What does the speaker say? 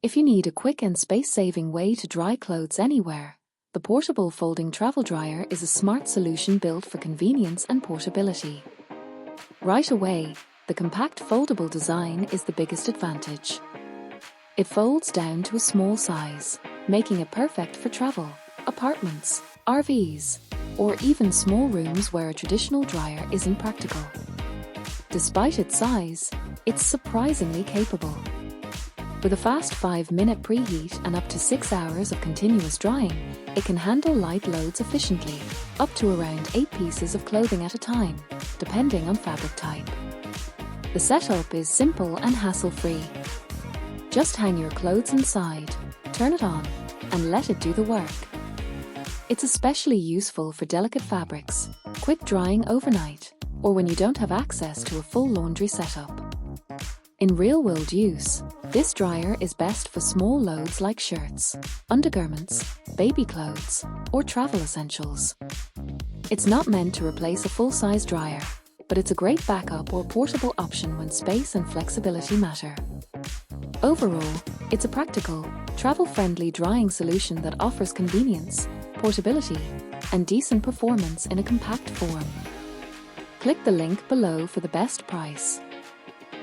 If you need a quick and space-saving way to dry clothes anywhere, the portable folding travel dryer is a smart solution built for convenience and portability. Right away, the compact foldable design is the biggest advantage. It folds down to a small size, making it perfect for travel, apartments, RVs, or even small rooms where a traditional dryer isn't practical. Despite its size, it's surprisingly capable. With a fast 5-minute preheat and up to 6 hours of continuous drying, it can handle light loads efficiently, up to around 8 pieces of clothing at a time, depending on fabric type. The setup is simple and hassle-free. Just hang your clothes inside, turn it on, and let it do the work. It's especially useful for delicate fabrics, quick drying overnight, or when you don't have access to a full laundry setup. In real-world use, this dryer is best for small loads like shirts, undergarments, baby clothes, or travel essentials. It's not meant to replace a full-size dryer, but it's a great backup or portable option when space and flexibility matter. Overall, it's a practical, travel-friendly drying solution that offers convenience, portability, and decent performance in a compact form. Click the link below for the best price.